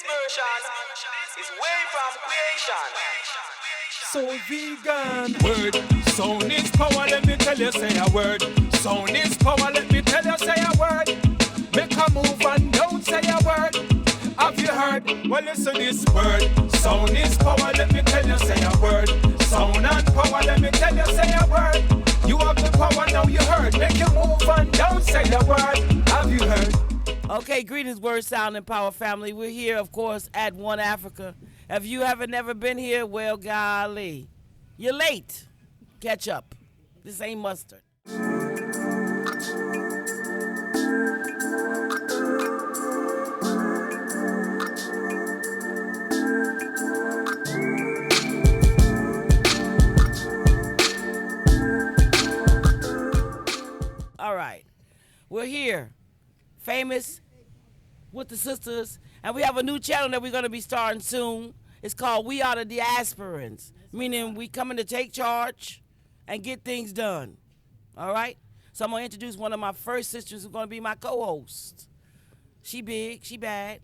version is way from creation. So vegan word, sound is power, let me tell you say a word. Sound is power, let me tell you say a word. Make a move and don't say a word. Have you heard? Well listen this word. Sound is power, let me tell you say a word. Sound and power, let me tell you say a word. You have the power now you heard. Make a move and don't say a word. Have you heard? Okay, greetings, Word, Sound, and Power family. We're here, of course, at One Africa. If you haven't never been here, well, golly, you're late. Catch up. This ain't mustard. All right, we're here, famous with the sisters, and we have a new channel that we're going to be starting soon. It's called We Are the Diasporans, meaning we coming to take charge and get things done. All right? So I'm going to introduce one of my first sisters who's going to be my co-host. She big, she bad,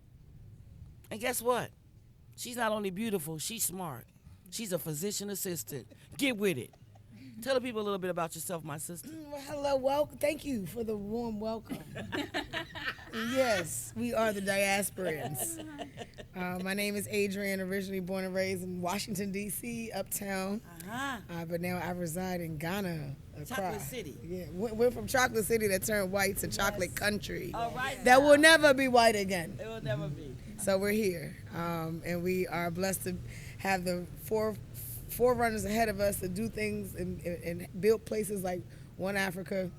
and guess what? She's not only beautiful, she's smart. She's a physician assistant. Get with it. Tell the people a little bit about yourself, my sister. Well, hello, welcome. Thank you for the warm welcome. Yes, we are the Diasporans. My name is Adrienne, originally born and raised in Washington, D.C., uptown. But now I reside in Ghana. Chocolate City. Yeah, we're from Chocolate City that turned white to Chocolate Country. All right. That will never be white again. It will never be. So we're here, and we are blessed to have the forerunners ahead of us to do things and build places like One Africa,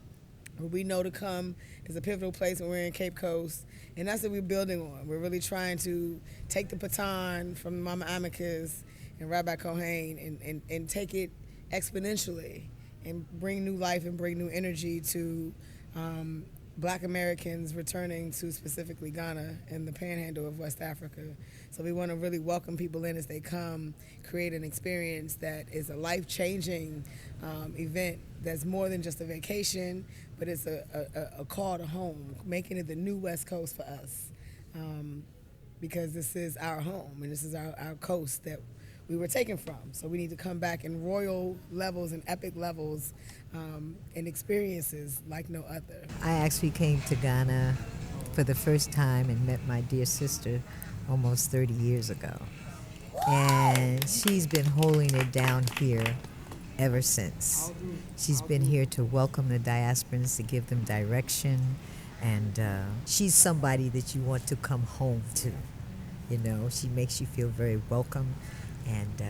where we know to come is a pivotal place when we're in Cape Coast, and that's what we're building on. We're really trying to take the baton from Mama Amicus and Rabbi Kohen and take it exponentially and bring new life and bring new energy to Black Americans returning to specifically Ghana and the panhandle of West Africa. So we want to really welcome people in as they come, create an experience that is a life-changing event that's more than just a vacation, but it's a call to home, making it the new West Coast for us, because this is our home and this is our coast that we were taken from. So we need to come back in royal levels and epic levels and experiences like no other. I actually came to Ghana for the first time and met my dear sister almost 30 years ago. And she's been holding it down here ever since. She's been here to welcome the diasporans, to give them direction, and she's somebody that you want to come home to. You know, she makes you feel very welcome, and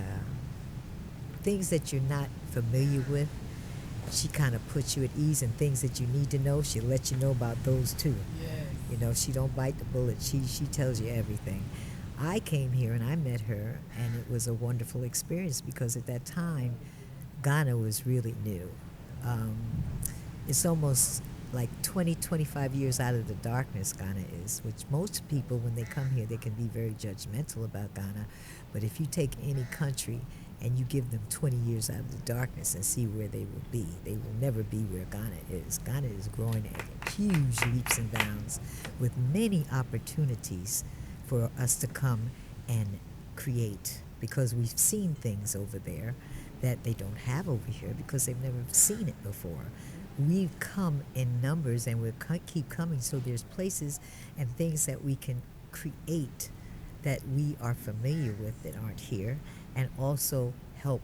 things that you're not familiar with, she kind of puts you at ease, and things that you need to know, she'll let you know about those too. Yes. You know, she don't bite the bullet. She tells you everything. I came here and I met her, and it was a wonderful experience because at that time, Ghana was really new. It's almost like 20, 25 years out of the darkness Ghana is, which most people, when they come here, they can be very judgmental about Ghana. But if you take any country and you give them 20 years out of the darkness and see where they will be, they will never be where Ghana is. Ghana is growing at huge leaps and bounds with many opportunities for us to come and create, because we've seen things over there that they don't have over here because they've never seen it before. We've come in numbers and we'll keep coming, so there's places and things that we can create that we are familiar with that aren't here, and also help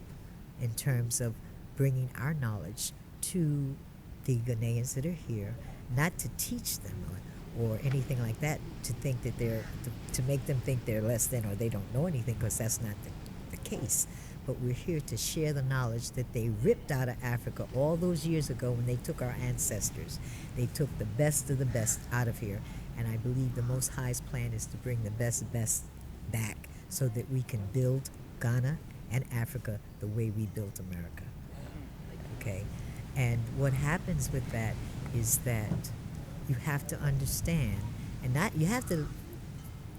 in terms of bringing our knowledge to the Ghanaians that are here, not to teach them or anything like that, to think that to make them think they're less than or they don't know anything, because that's not the case. But we're here to share the knowledge that they ripped out of Africa all those years ago when they took our ancestors. They took the best of the best out of here, and I believe the Most High's plan is to bring the best back so that we can build Ghana and Africa the way we built America. Okay? And what happens with that is that you have to understand, and you have to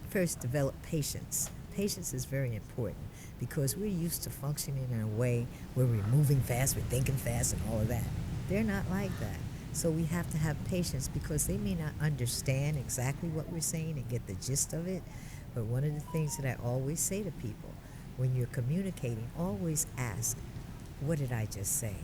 first develop patience. Patience is very important because we're used to functioning in a way where we're moving fast, we're thinking fast, and all of that. They're not like that. So we have to have patience because they may not understand exactly what we're saying and get the gist of it, But one of the things that I always say to people, when you're communicating, always ask, what did I just say?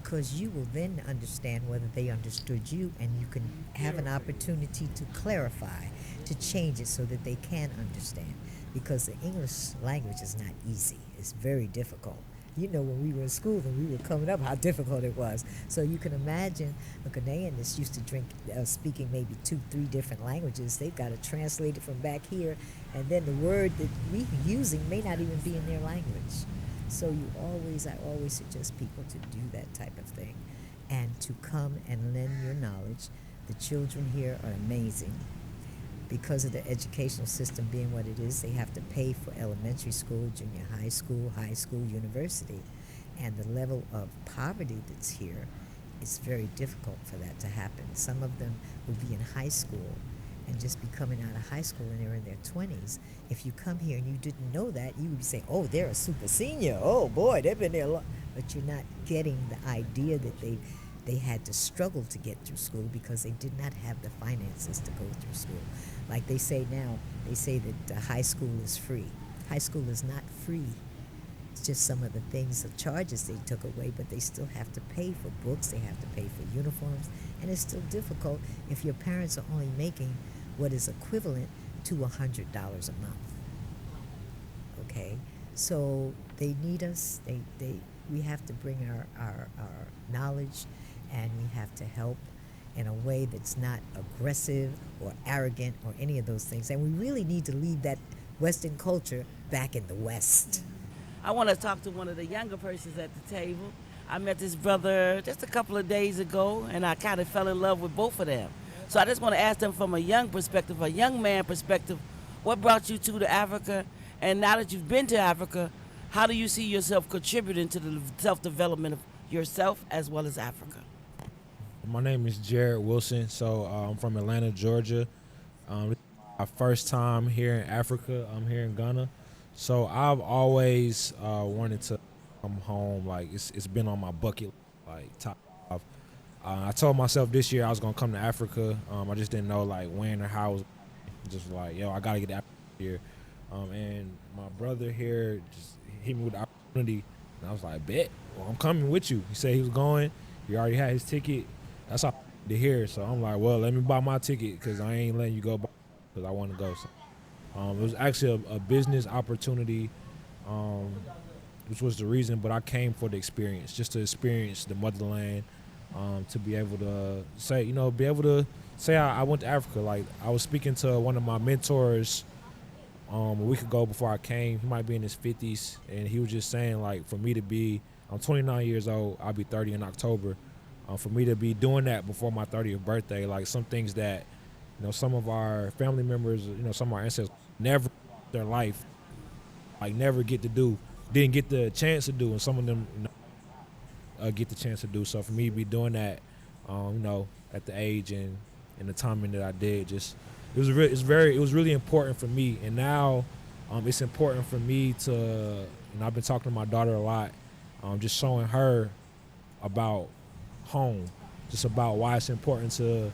Because you will then understand whether they understood you, and you can have an opportunity to clarify, to change it so that they can understand. Because the English language is not easy. It's very difficult. You know, when we were in school and we were coming up, how difficult it was. So you can imagine a Ghanaian that's used to speaking maybe 2-3 different languages. They've got to translate it from back here, and then the word that we're using may not even be in their language. So I always suggest people to do that type of thing, and to come and lend your knowledge. The children here are amazing. Because of the educational system being what it is, they have to pay for elementary school, junior high school, university. And the level of poverty that's here, it's very difficult for that to happen. Some of them will be in high school and just be coming out of high school and they're in their 20s. If you come here and you didn't know that, you would be saying, oh, they're a super senior. Oh, boy, they've been there long. But you're not getting the idea that they had to struggle to get through school because they did not have the finances to go through school. Like they say now, they say that high school is free. High school is not free. It's just some of the things, the charges they took away, but they still have to pay for books, they have to pay for uniforms, and it's still difficult if your parents are only making what is equivalent to $100 a month. Okay? So they need us. We have to bring our knowledge, and we have to help in a way that's not aggressive or arrogant or any of those things. And we really need to leave that Western culture back in the West. I want to talk to one of the younger persons at the table. I met this brother just a couple of days ago, and I kind of fell in love with both of them. So I just want to ask them from a young perspective, a young man perspective, what brought you to Africa? And now that you've been to Africa, how do you see yourself contributing to the self-development of yourself as well as Africa? My name is Jared Wilson. So I'm from Atlanta, Georgia. This is my first time here in Africa. I'm here in Ghana. So I've always wanted to come home. Like it's been on my bucket, like top five. I told myself this year I was gonna come to Africa. I just didn't know like when or how. I was just like, yo, I gotta get to Africa here. And my brother here just hit me with the opportunity, and I was like, bet, well, I'm coming with you. He said he was going. He already had his ticket. That's all to hear. So I'm like, well, let me buy my ticket because I ain't letting you go because I want to go. So, it was actually a business opportunity, which was the reason, but I came for the experience, just to experience the motherland, to be able to say, I went to Africa. Like, I was speaking to one of my mentors a week ago before I came. He might be in his 50s, and he was just saying, like, for me to be, I'm 29 years old, I'll be 30 in October. For me to be doing that before my 30th birthday, like some things that, some of our family members, some of our ancestors never in their life, like never didn't get the chance to do, and some of them get the chance to do. So for me to be doing that, at the age and the timing that I did, just it was really important for me. And now it's important for me to, I've been talking to my daughter a lot, just showing her about home, just about why it's important to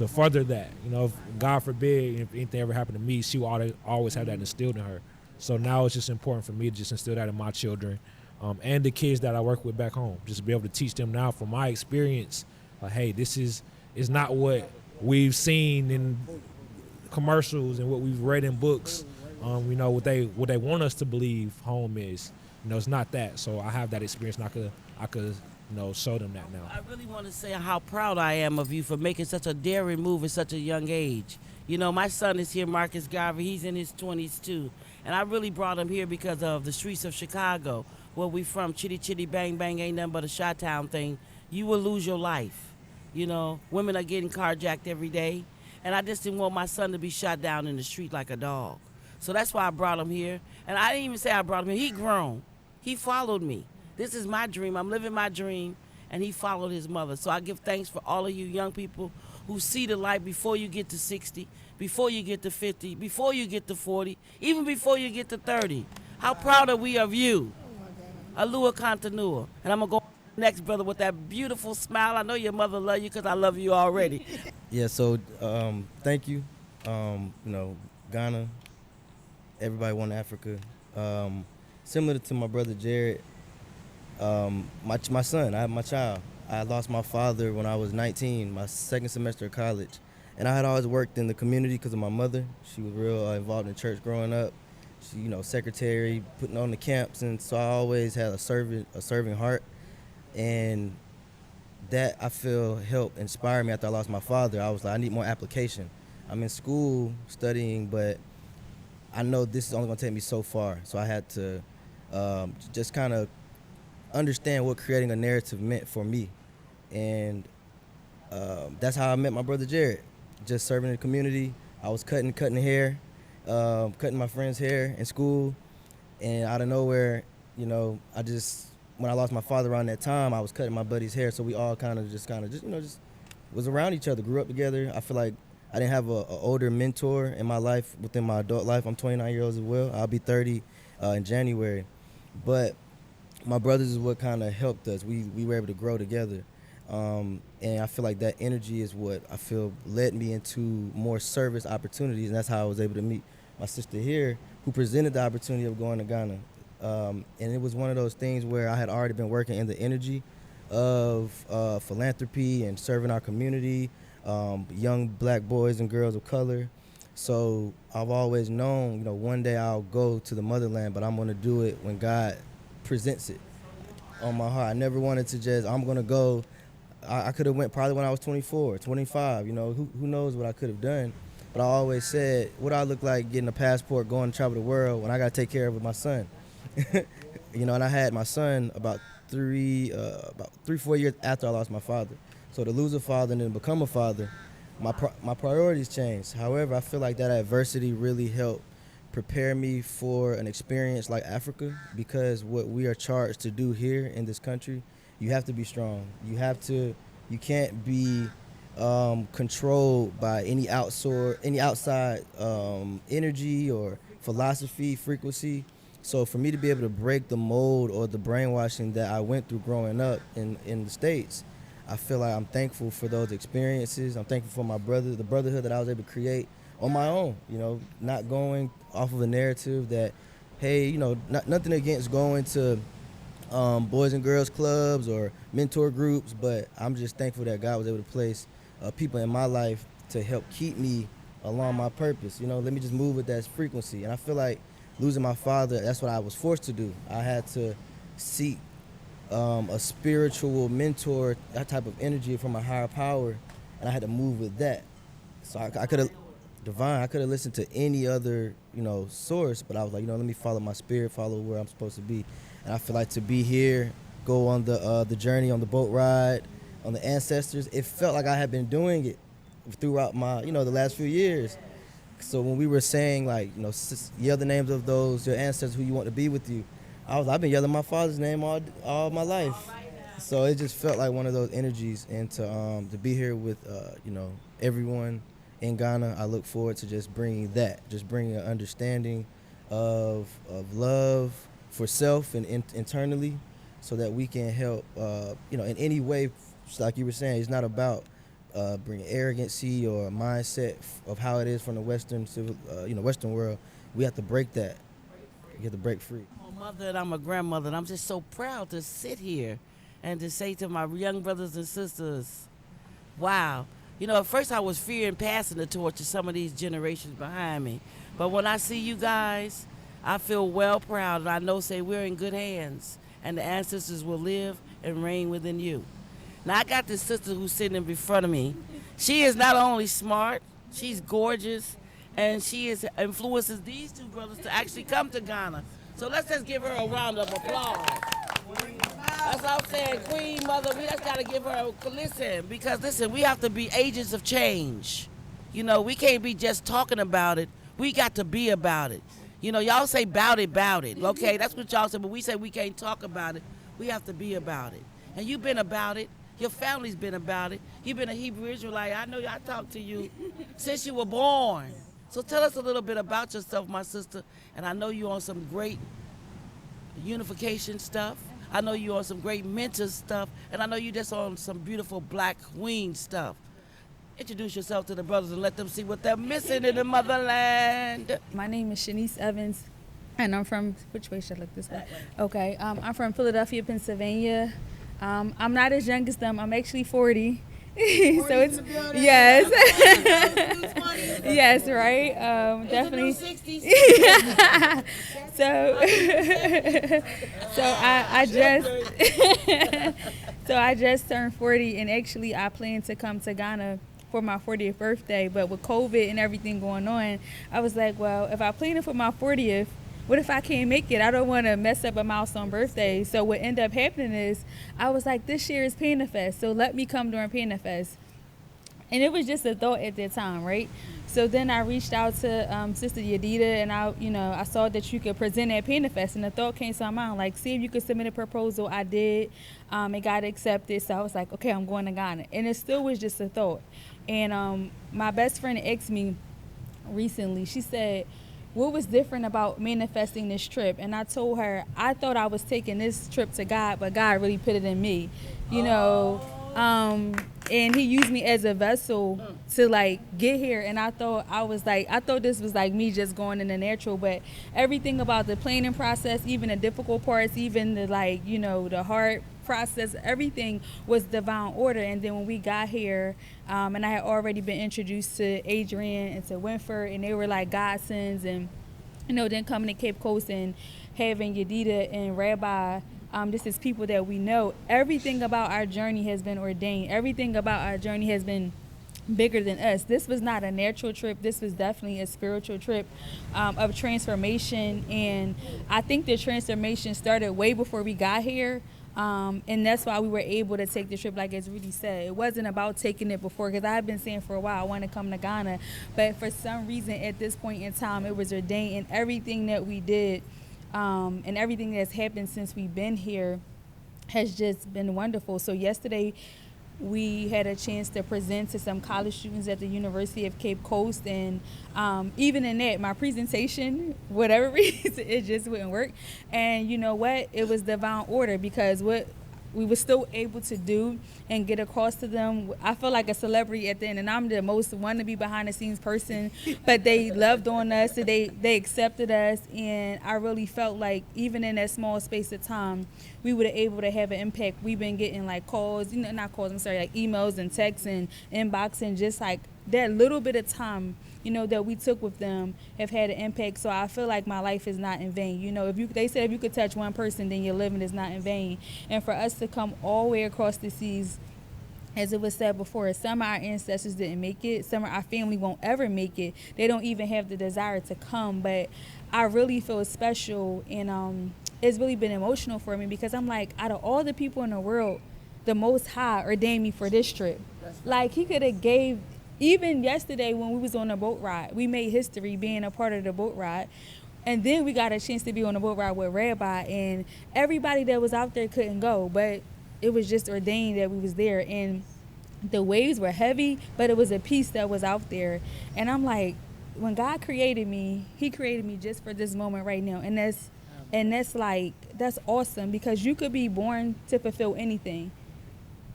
further that. If God forbid, if anything ever happened to me, she will always have that instilled in her. So now it's just important for me to just instill that in my children, and the kids that I work with back home, just to be able to teach them now from my experience, like, hey, this is not what we've seen in commercials and what we've read in books. What they want us to believe home is. It's not that. So I have that experience, and I could show them that now. I really want to say how proud I am of you for making such a daring move at such a young age. My son is here, Marcus Garvey. He's in his 20s too. And I really brought him here because of the streets of Chicago, where we from. Chitty chitty bang bang ain't nothing but a Chi-Town thing. You will lose your life. Women are getting carjacked every day. And I just didn't want my son to be shot down in the street like a dog. So that's why I brought him here. And I didn't even say I brought him here. He grown. He followed me. This is my dream. I'm living my dream, and he followed his mother. So I give thanks for all of you young people who see the light before you get to 60, before you get to 50, before you get to 40, even before you get to 30. How proud are we of you? Alua Continua. And I'm going to go next, brother, with that beautiful smile. I know your mother love you because I love you already. Yeah, so thank you. Ghana, everybody want Africa. Similar to my brother Jared, my son, I have my child. I lost my father when I was 19, my second semester of college. And I had always worked in the community because of my mother. She was real involved in church growing up. She, secretary, putting on the camps. And so I always had a serving heart. And that, I feel, helped inspire me after I lost my father. I was like, I need more application. I'm in school studying, but I know this is only going to take me so far. So I had to just kind of understand what creating a narrative meant for me. And that's how I met my brother Jared. Just serving in the community. I was cutting hair, cutting my friend's hair in school. And out of nowhere, when I lost my father around that time, I was cutting my buddy's hair. So we all just was around each other, grew up together. I feel like I didn't have an older mentor in my life, within my adult life. I'm 29 years old as well. I'll be 30 in January. But my brothers is what kind of helped us. We were able to grow together. And I feel like that energy is what I feel led me into more service opportunities. And that's how I was able to meet my sister here, who presented the opportunity of going to Ghana. And it was one of those things where I had already been working in the energy of philanthropy and serving our community, young black boys and girls of color. So I've always known, one day I'll go to the motherland, but I'm going to do it when God presents it on my heart. I never wanted to I'm going to go. I could have went probably when I was 24, 25, who knows what I could have done. But I always said, what do I look like getting a passport, going to travel the world when I got to take care of my son? And I had my son about 3-4 years after I lost my father. So to lose a father and then become a father, my priorities changed. However, I feel like that adversity really helped prepare me for an experience like Africa, because what we are charged to do here in this country, you have to be strong. You can't be controlled by any outside energy or philosophy, frequency. So for me to be able to break the mold or the brainwashing that I went through growing up in the States, I feel like I'm thankful for those experiences. I'm thankful for my brother, the brotherhood that I was able to create on my own, not going off of a narrative that, hey, nothing against going to boys and girls clubs or mentor groups, but I'm just thankful that God was able to place people in my life to help keep me along my purpose. Let me just move with that frequency. And I feel like losing my father, that's what I was forced to do. I had to seek a spiritual mentor, that type of energy from a higher power, and I had to move with that. So I could have listened to any other, source, but I was like, let me follow my spirit, follow where I'm supposed to be. And I feel like to be here, go on the journey, on the boat ride, on the ancestors, it felt like I had been doing it throughout my, the last few years. So when we were saying, like, yell the names of those, your ancestors who you want to be with you, I've been yelling my father's name all my life. So it just felt like one of those energies. And to be here with, everyone in Ghana, I look forward to just bringing an understanding of love for self and internally, so that we can help, in any way, like you were saying, it's not about bringing arrogancy or a mindset of how it is from the Western world. We have to break that. We have to break free. I'm a mother and I'm a grandmother, and I'm just so proud to sit here and to say to my young brothers and sisters, wow. At first I was fearing passing the torch to some of these generations behind me. But when I see you guys, I feel well proud, and I know we're in good hands, and the ancestors will live and reign within you. Now, I got this sister who's sitting in front of me. She is not only smart, she's gorgeous, and she influences these two brothers to actually come to Ghana. So let's just give her a round of applause. That's what I'm saying, Queen Mother, we just got to give her a listen, because we have to be agents of change. We can't be just talking about it. We got to be about it. Y'all say bout it. Okay, that's what y'all say, but we say we can't talk about it. We have to be about it. And you've been about it. Your family's been about it. You've been a Hebrew Israelite. I know I talked to you since you were born. So tell us a little bit about yourself, my sister. And I know you're on some great unification stuff. I know you're on some great mentor stuff. And I know you're just on some beautiful black queen stuff. Introduce yourself to the brothers and let them see what they're missing in the motherland. My name is Shanice Evans, and I'm from, which way should I look this way? Okay, I'm from Philadelphia, Pennsylvania. I'm not as young as them. I'm actually 40. So it's, yes. Yes, right? Definitely. So I just turned 40, and actually I plan to come to Ghana for my 40th birthday, but with COVID and everything going on, I was like, well, if I plan it for my 40th, what if I can't make it? I don't want to mess up a milestone birthday. So what ended up happening is I was like, this year is Panda Fest, so let me come during Panda Fest. And it was just a thought at that time, right? So then I reached out to Sister Yadida, and I saw that you could present at Panda Fest, and the thought came to my mind, like, see if you could submit a proposal. I did. It got accepted, so I was like, okay, I'm going to Ghana. And it still was just a thought. And my best friend asked me recently, she said, what was different about manifesting this trip? And I told her, I thought I was taking this trip to God, but God really put it in me, and he used me as a vessel to like get here. And I thought this was like me just going in the natural, but everything about the planning process, even the difficult parts, even the the hard process, everything was divine order. And then when we got here, and I had already been introduced to Adrian and to Winford, and they were like godsends, and then coming to Cape Coast and having Yadida and Rabbi, this is people that we know. Everything about our journey has been ordained. Everything about our journey has been bigger than us. This was not a natural trip. This was definitely a spiritual trip of transformation. And I think the transformation started way before we got here. And that's why we were able to take the trip, like as Rudy said. It wasn't about taking it before, because I've been saying for a while I want to come to Ghana. But for some reason at this point in time, it was ordained, and everything that we did and everything that's happened since we've been here has just been wonderful. So yesterday we had a chance to present to some college students at the University of Cape Coast, and even in that, my presentation, whatever reason, it just wouldn't work. And you know what? It was divine order, because what we were still able to do and get across to them. I feel like a celebrity at the end, and I'm the most wannabe behind the scenes person, but they loved on us, so they accepted us, and I really felt like even in that small space of time, we were able to have an impact. We've been getting like calls, not calls, I'm sorry, like emails and texts and inboxing, just like that little bit of time that we took with them have had an impact. So I feel like my life is not in vain. They said if you could touch one person, then your living is not in vain. And for us to come all the way across the seas, as it was said before, some of our ancestors didn't make it. Some of our family won't ever make it. They don't even have the desire to come. But I really feel special, and it's really been emotional for me, because I'm like, out of all the people in the world, the Most High ordained me for this trip. Like, he could have gave. Even yesterday when we was on a boat ride, we made history being a part of the boat ride. And then we got a chance to be on a boat ride with Rabbi, and everybody that was out there couldn't go, but it was just ordained that we was there. And the waves were heavy, but it was a peace that was out there. And I'm like, when God created me, he created me just for this moment right now. And that's awesome, because you could be born to fulfill anything.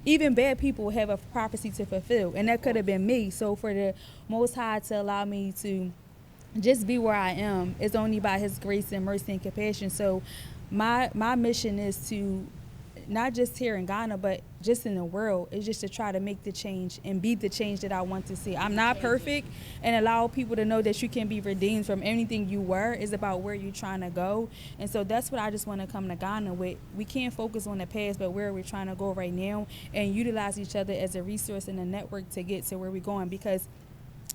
Even bad people have a prophecy to fulfill, and that could have been me. So for the Most High to allow me to just be where I am is only by his grace and mercy and compassion. So my mission is to, not just here in Ghana, but just in the world, is just to try to make the change and be the change that I want to see. I'm not perfect, and allow people to know that you can be redeemed from anything you were. It's about where you're trying to go. And so that's what I just want to come to Ghana with. We can't focus on the past, but where we're trying to go right now, and utilize each other as a resource and a network to get to where we're going. Because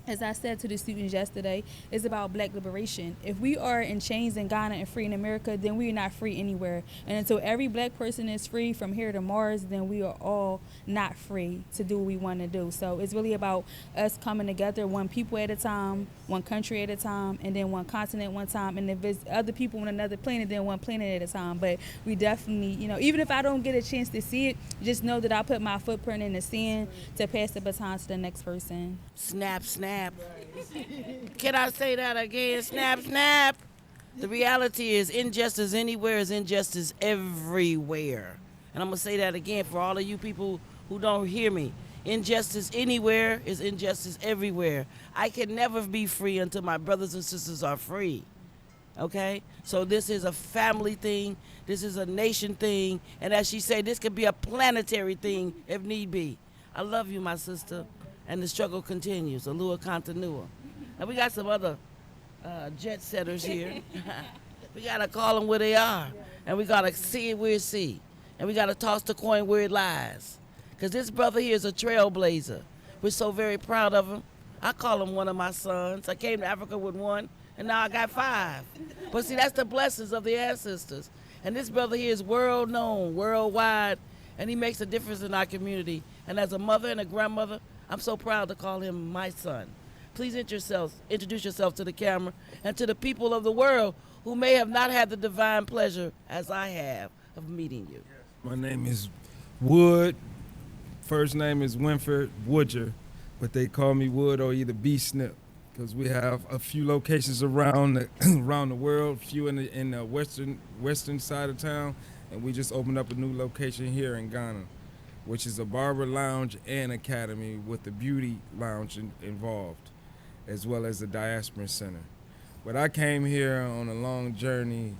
as I said to the students yesterday, it's about black liberation. If we are in chains in Ghana and free in America, then we are not free anywhere. And until every black person is free from here to Mars, then we are all not free to do what we want to do. So it's really about us coming together, one people at a time, one country at a time, and then one continent one time. And if it's other people on another planet, then one planet at a time. But we definitely, even if I don't get a chance to see it, just know that I put my footprint in the sand to pass the baton to the next person. Snap, snap. Can I say that again? Snap, snap. The reality is, injustice anywhere is injustice everywhere. And I'm going to say that again for all of you people who don't hear me. Injustice anywhere is injustice everywhere. I can never be free until my brothers and sisters are free. Okay? So this is a family thing. This is a nation thing. And as she said, this could be a planetary thing if need be. I love you, my sister. And the struggle continues. Alua continua. And we got some other jet setters here. We got to call them where they are. And we got to see it where it see. And we got to toss the coin where it lies. Because this brother here is a trailblazer. We're so very proud of him. I call him one of my sons. I came to Africa with one, and now I got 5. But see, that's the blessings of the ancestors. And this brother here is world known, worldwide, and he makes a difference in our community. And as a mother and a grandmother, I'm so proud to call him my son. Please introduce yourself to the camera and to the people of the world who may have not had the divine pleasure, as I have, of meeting you. My name is Wood. First name is Winford Woodger, but they call me Wood or either B-Snip, because we have a few locations around the world, a few in the western side of town, and we just opened up a new location here in Ghana, which is a barber lounge and academy with the beauty lounge involved, as well as the diaspora center. But I came here on a long journey.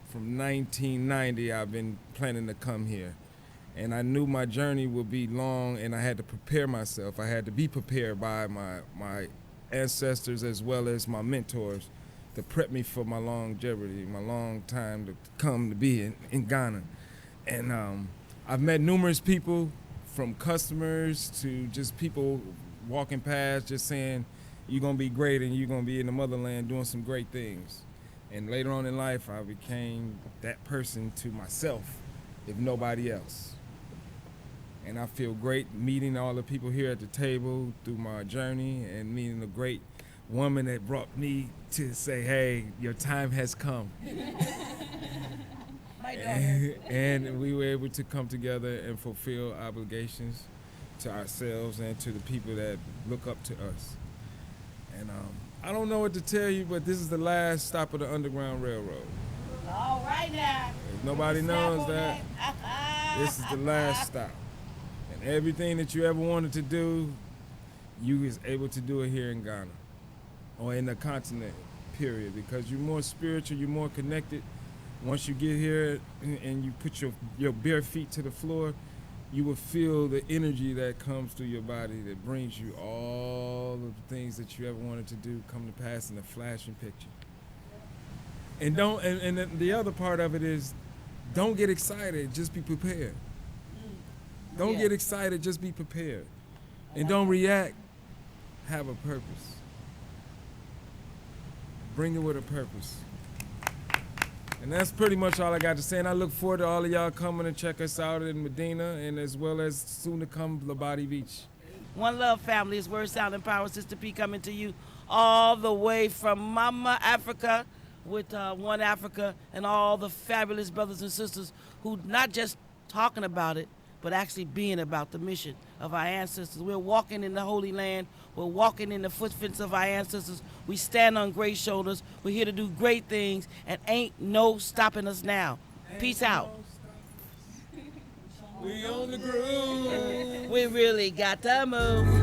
From 1990, I've been planning to come here. And I knew my journey would be long, and I had to prepare myself. I had to be prepared by my ancestors as well as my mentors to prep me for my longevity, my long time to come to be in Ghana. And I've met numerous people, from customers to just people walking past, just saying, you're gonna be great and you're gonna be in the motherland doing some great things. And later on in life, I became that person to myself, if nobody else. And I feel great meeting all the people here at the table through my journey and meeting a great woman that brought me to say, hey, your time has come. And we were able to come together and fulfill obligations to ourselves and to the people that look up to us. And I don't know what to tell you, but this is the last stop of the Underground Railroad. All right now. If nobody knows that, this is the last stop. And everything that you ever wanted to do, you is able to do it here in Ghana or in the continent, period, because you're more spiritual, you're more connected. Once you get here and you put your bare feet to the floor, you will feel the energy that comes through your body that brings you all of the things that you ever wanted to do come to pass in a flashing picture. And the other part of it is, don't get excited, just be prepared. Don't get excited, just be prepared. And don't react, have a purpose. Bring it with a purpose. And that's pretty much all I got to say. And I look forward to all of y'all coming and check us out in Medina and as well as soon to come Labadi Beach. One love, family. It's Word Sound and Power. Sister P coming to you all the way from Mama Africa with One Africa and all the fabulous brothers and sisters who not just talking about it, but actually being about the mission of our ancestors. We're walking in the Holy Land. We're walking in the footprints of our ancestors. We stand on great shoulders. We're here to do great things, and ain't no stopping us now. Peace out. We on the groove. We really got to move.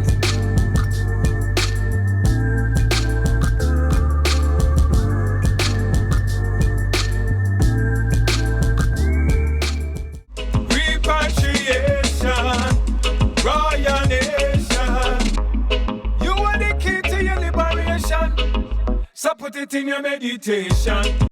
Royal Nation, you are the key to your liberation, so put it in your meditation.